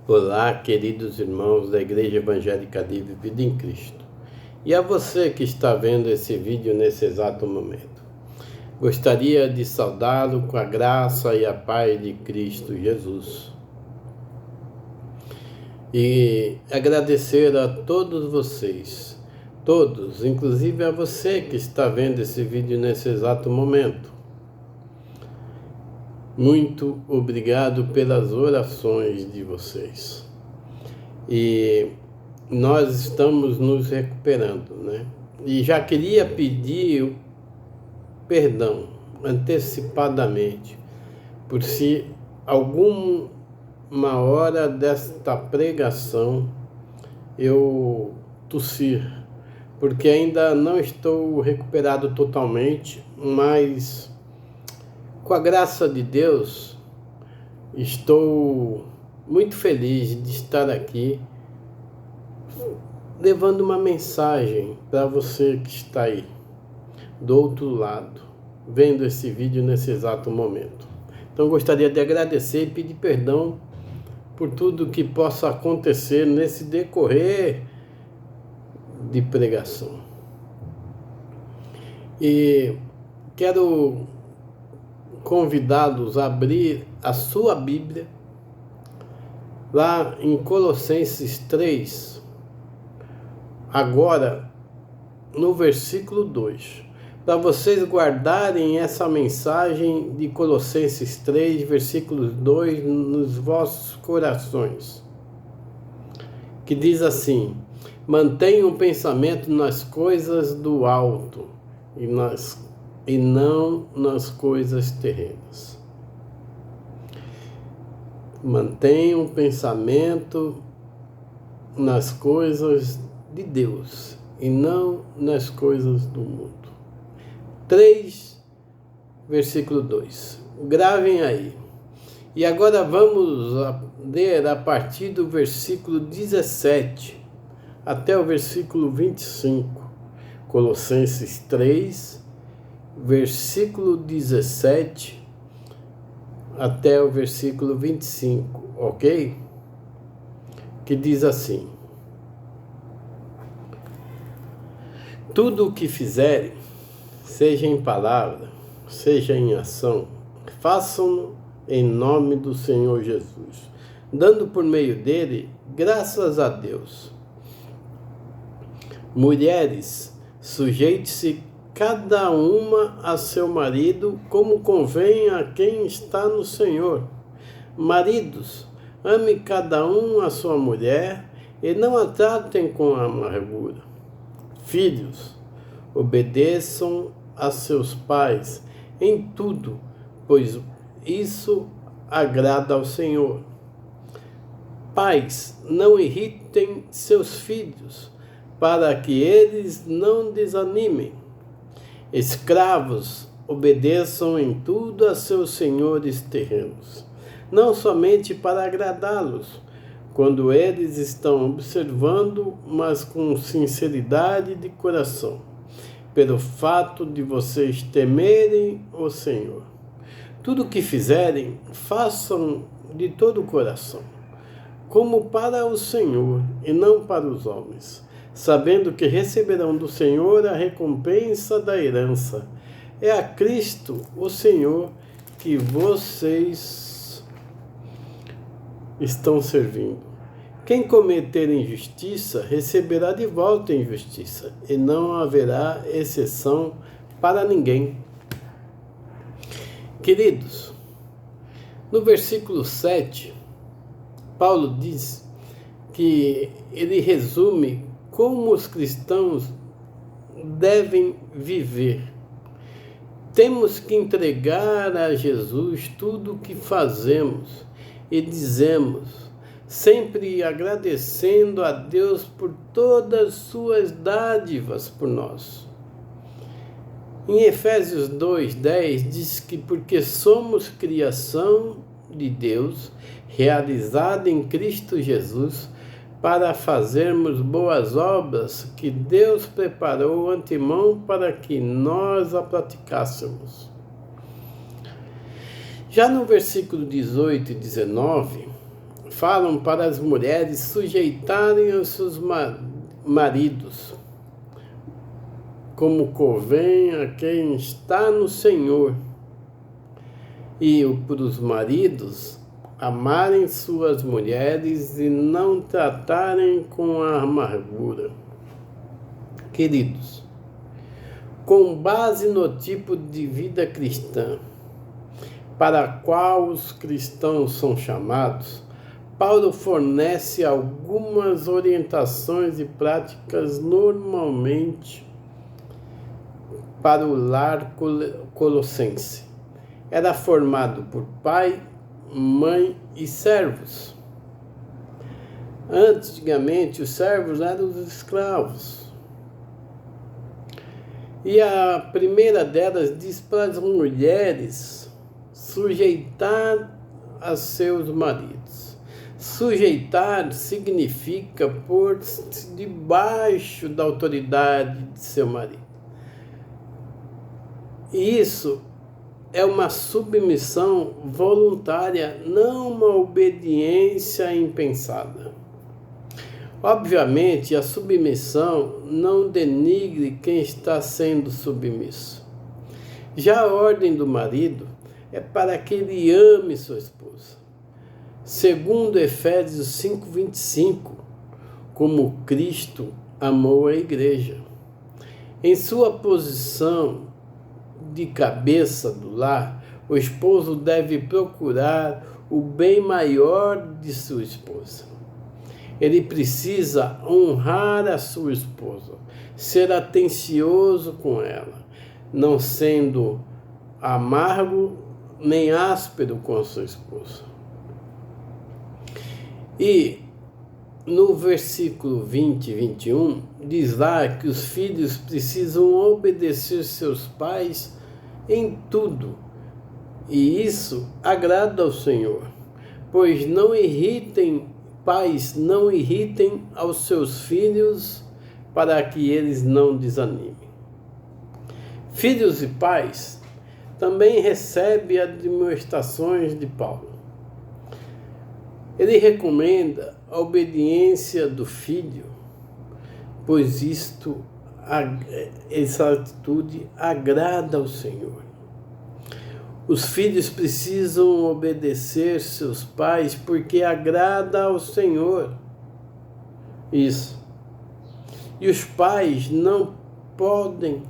Olá, queridos irmãos da Igreja Evangélica Livre Vida em Cristo. E a você que está vendo esse vídeo nesse exato momento. Gostaria de saudá-lo com a graça e a paz de Cristo Jesus. E agradecer a todos vocês, todos, inclusive a você que está vendo esse vídeo nesse exato momento. Muito obrigado pelas orações de vocês. E nós estamos nos recuperando, né? E já queria pedir perdão antecipadamente por se alguma hora desta pregação eu tossir, porque ainda não estou recuperado totalmente, mas com a graça de Deus, estou muito feliz de estar aqui levando uma mensagem para você que está aí, do outro lado, vendo esse vídeo nesse exato momento. Então gostaria de agradecer e pedir perdão por tudo que possa acontecer nesse decorrer de pregação. E quero convidá-los a abrir a sua Bíblia lá em Colossenses 3, agora no versículo 2, para vocês guardarem essa mensagem de Colossenses 3, versículos 2 nos vossos corações, que diz assim: mantenham o pensamento nas coisas do alto e não nas coisas terrenas. Mantenham o pensamento nas coisas de Deus e não nas coisas do mundo. 3, versículo 2. Gravem aí. E agora vamos ler a partir do versículo 17 até o versículo 25. Colossenses 3, versículo 17 até o versículo 25, ok? Que diz assim: tudo o que fizerem, seja em palavra, seja em ação, façam-no em nome do Senhor Jesus, dando por meio dele graças a Deus. Mulheres, sujeite-se cada uma a seu marido, como convém a quem está no Senhor. Maridos, ame cada um a sua mulher e não a tratem com amargura. Filhos, obedeçam a seus pais em tudo, pois isso agrada ao Senhor. Pais, não irritem seus filhos, para que eles não desanimem. Escravos, obedeçam em tudo a seus senhores terrenos, não somente para agradá-los, quando eles estão observando, mas com sinceridade de coração, pelo fato de vocês temerem o Senhor. Tudo o que fizerem, façam de todo o coração, como para o Senhor e não para os homens, sabendo que receberão do Senhor a recompensa da herança. É a Cristo, o Senhor, que vocês estão servindo. Quem cometer injustiça, receberá de volta a injustiça, e não haverá exceção para ninguém. Queridos, no versículo 7, Paulo diz que ele resume como os cristãos devem viver. Temos que entregar a Jesus tudo o que fazemos e dizemos, sempre agradecendo a Deus por todas as suas dádivas por nós. Em Efésios 2:10 diz que porque somos criação de Deus, realizada em Cristo Jesus, para fazermos boas obras que Deus preparou antemão para que nós a praticássemos. Já no versículo 18 e 19, falam para as mulheres sujeitarem aos seus maridos, como convém a quem está no Senhor, e para os maridos amarem suas mulheres e não tratarem com a amargura. Queridos, com base no tipo de vida cristã para a qual os cristãos são chamados, Paulo fornece algumas orientações e práticas normalmente para o lar colossense. Era formado por pai, mãe e servos. Antigamente, os servos eram os escravos. E a primeira delas diz para as mulheres sujeitar a seus maridos. Sujeitar significa pôr-se debaixo da autoridade de seu marido. E isso é uma submissão voluntária, não uma obediência impensada. Obviamente, a submissão não denigre quem está sendo submisso. Já a ordem do marido é para que ele ame sua esposa. Segundo Efésios 5:25, como Cristo amou a igreja. Em sua posição de cabeça do lar, o esposo deve procurar o bem maior de sua esposa. Ele precisa honrar a sua esposa, ser atencioso com ela, não sendo amargo nem áspero com a sua esposa. E no versículo 20 e 21, diz lá que os filhos precisam obedecer seus pais em tudo. E isso agrada ao Senhor, pois pais não irritem aos seus filhos para que eles não desanimem. Filhos e pais também recebem admoestações de Paulo. Ele recomenda a obediência do filho, pois essa atitude agrada ao Senhor. Os filhos precisam obedecer seus pais porque agrada ao Senhor. Isso. E os pais não podem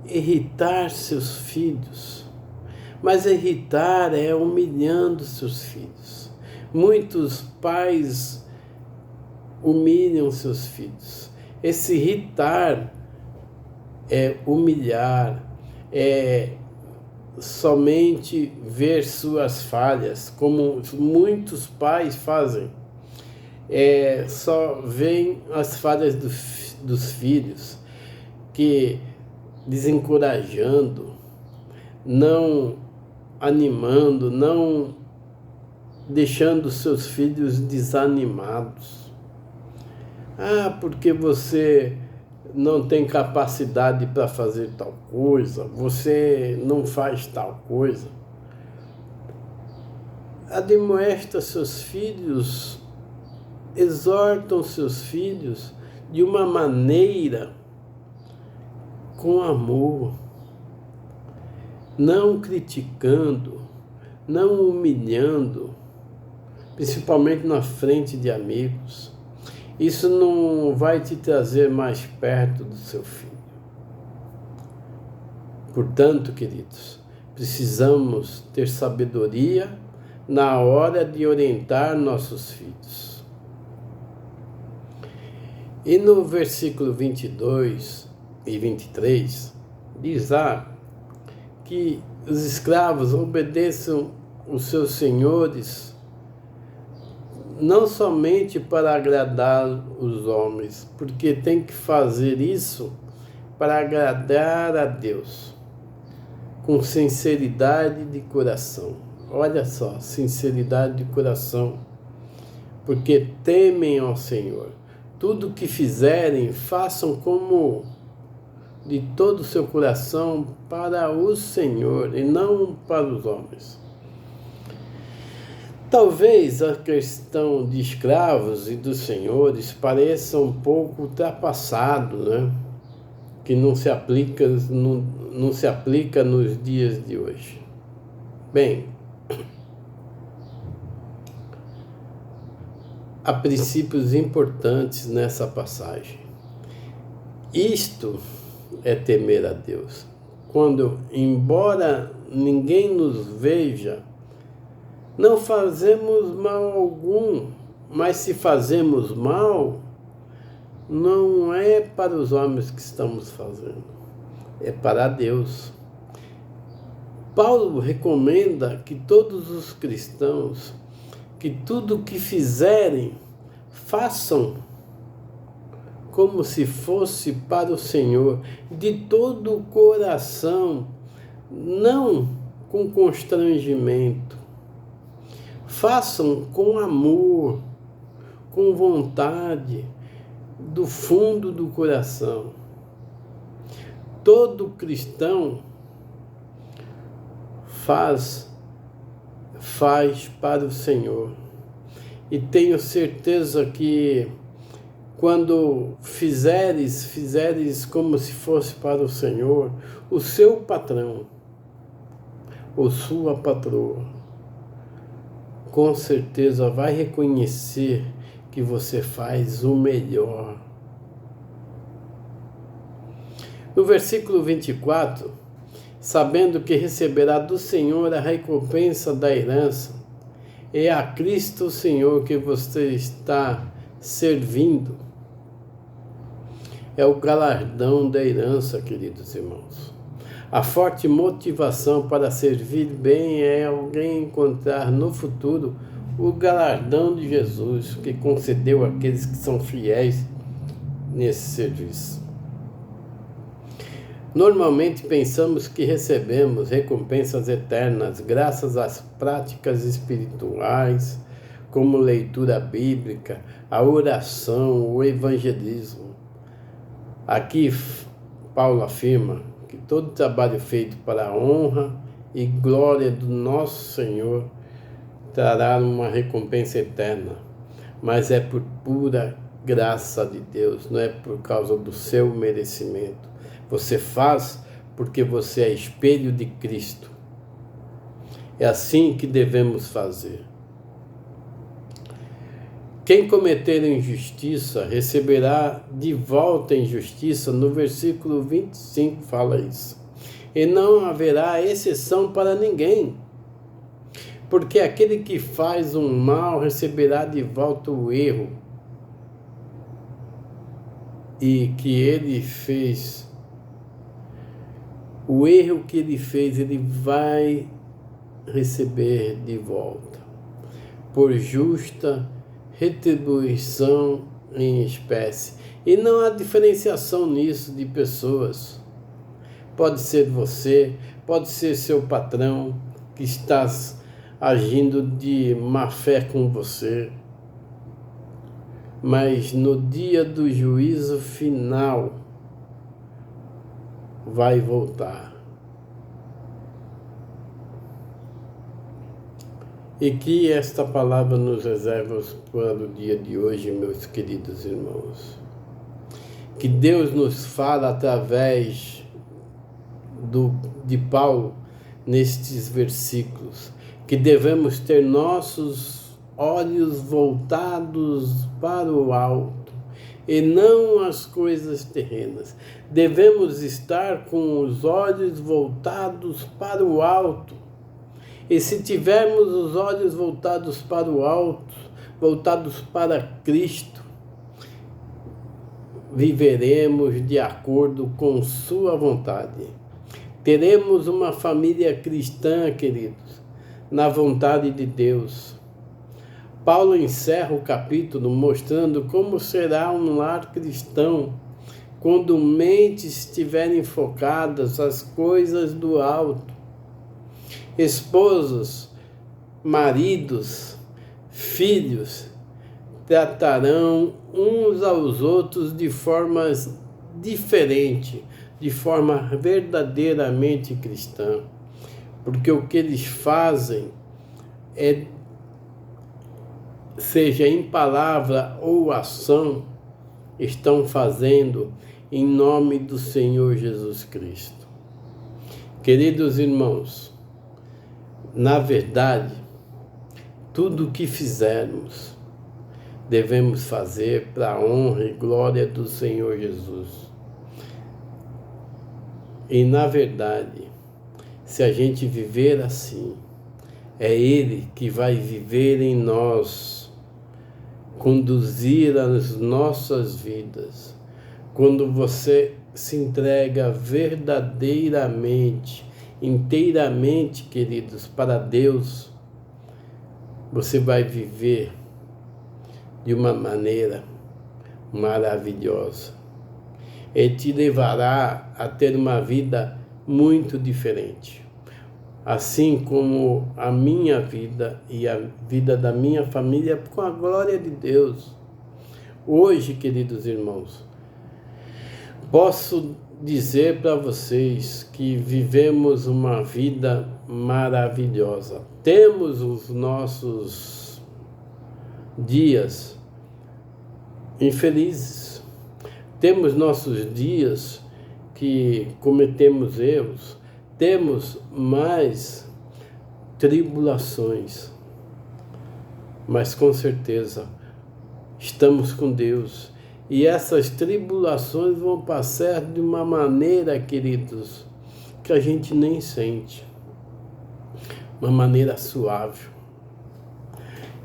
irritar seus filhos, mas irritar é humilhando seus filhos. Muitos pais humilham seus filhos. Esse irritar é humilhar, é somente ver suas falhas, como muitos pais fazem. Só veem as falhas dos filhos, que desencorajando, não animando, não deixando seus filhos desanimados. Porque você não tem capacidade para fazer tal coisa, você não faz tal coisa. Admoesta seus filhos, exortam seus filhos de uma maneira com amor, não criticando, não humilhando, principalmente na frente de amigos. Isso não vai te trazer mais perto do seu filho. Portanto, queridos, precisamos ter sabedoria na hora de orientar nossos filhos. E no versículo 22 e 23, diz lá que os escravos obedeçam os seus senhores não somente para agradar os homens, porque tem que fazer isso para agradar a Deus, com sinceridade de coração. Olha só, sinceridade de coração, porque temem ao Senhor. Tudo que fizerem, façam como de todo o seu coração para o Senhor e não para os homens. Talvez a questão de escravos e dos senhores pareça um pouco ultrapassado, né? Que não se aplica nos dias de hoje. Bem, há princípios importantes nessa passagem. Isto é temer a Deus. Quando, embora ninguém nos veja, não fazemos mal algum, mas se fazemos mal, não é para os homens que estamos fazendo, é para Deus. Paulo recomenda que todos os cristãos, que tudo o que fizerem, façam como se fosse para o Senhor, de todo o coração, não com constrangimento. Façam com amor, com vontade, do fundo do coração. Todo cristão faz para o Senhor. E tenho certeza que quando fizeres como se fosse para o Senhor, o seu patrão ou sua patroa, com certeza vai reconhecer que você faz o melhor. No versículo 24, sabendo que receberá do Senhor a recompensa da herança, é a Cristo o Senhor que você está servindo. É o galardão da herança, queridos irmãos. A forte motivação para servir bem é alguém encontrar no futuro o galardão de Jesus, que concedeu àqueles que são fiéis nesse serviço. Normalmente pensamos que recebemos recompensas eternas graças às práticas espirituais, como leitura bíblica, a oração, o evangelismo. Aqui Paulo afirma que todo trabalho feito para a honra e glória do nosso Senhor trará uma recompensa eterna, mas é por pura graça de Deus, não é por causa do seu merecimento. Você faz porque você é espelho de Cristo. É assim que devemos fazer. Quem cometer injustiça receberá de volta a injustiça. No versículo 25 fala isso. E não haverá exceção para ninguém, porque aquele que faz um mal receberá de volta o erro e que ele fez. O erro que ele fez, ele vai receber de volta, por justa retribuição em espécie. E não há diferenciação nisso de pessoas. Pode ser você, pode ser seu patrão que está agindo de má fé com você. Mas no dia do juízo final, vai voltar. E que esta palavra nos reserva para o dia de hoje, meus queridos irmãos. Que Deus nos fala através de Paulo nestes versículos, que devemos ter nossos olhos voltados para o alto e não as coisas terrenas. Devemos estar com os olhos voltados para o alto. E se tivermos os olhos voltados para o alto, voltados para Cristo, viveremos de acordo com sua vontade. Teremos uma família cristã, queridos, na vontade de Deus. Paulo encerra o capítulo mostrando como será um lar cristão quando mentes estiverem focadas às coisas do alto. Esposos, maridos, filhos tratarão uns aos outros de formas diferentes, de forma verdadeiramente cristã, porque o que eles fazem é seja em palavra ou ação, estão fazendo em nome do Senhor Jesus Cristo. Queridos irmãos, na verdade, tudo o que fizermos, devemos fazer para a honra e glória do Senhor Jesus. E na verdade, se a gente viver assim, é Ele que vai viver em nós, conduzir as nossas vidas. Quando você se entrega verdadeiramente, inteiramente, queridos, para Deus, você vai viver de uma maneira maravilhosa. Ele te levará a ter uma vida muito diferente. Assim como a minha vida e a vida da minha família, com a glória de Deus. Hoje, queridos irmãos, posso dizer para vocês que vivemos uma vida maravilhosa. Temos os nossos dias infelizes. Temos nossos dias que cometemos erros. Temos mais tribulações. Mas com certeza estamos com Deus. E essas tribulações vão passar de uma maneira, queridos, que a gente nem sente. Uma maneira suave.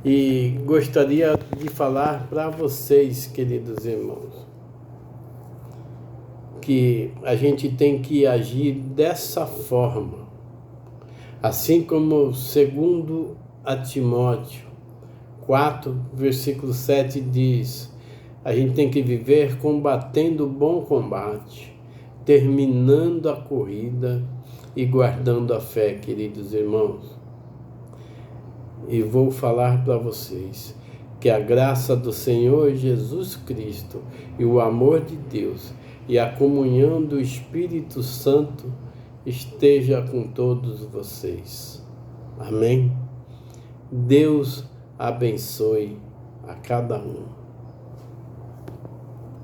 E gostaria de falar para vocês, queridos irmãos, que a gente tem que agir dessa forma. Assim como segundo a Timóteo 4, versículo 7 diz, a gente tem que viver combatendo o bom combate, terminando a corrida e guardando a fé, queridos irmãos. E vou falar para vocês que a graça do Senhor Jesus Cristo e o amor de Deus e a comunhão do Espírito Santo esteja com todos vocês. Amém? Deus abençoe a cada um.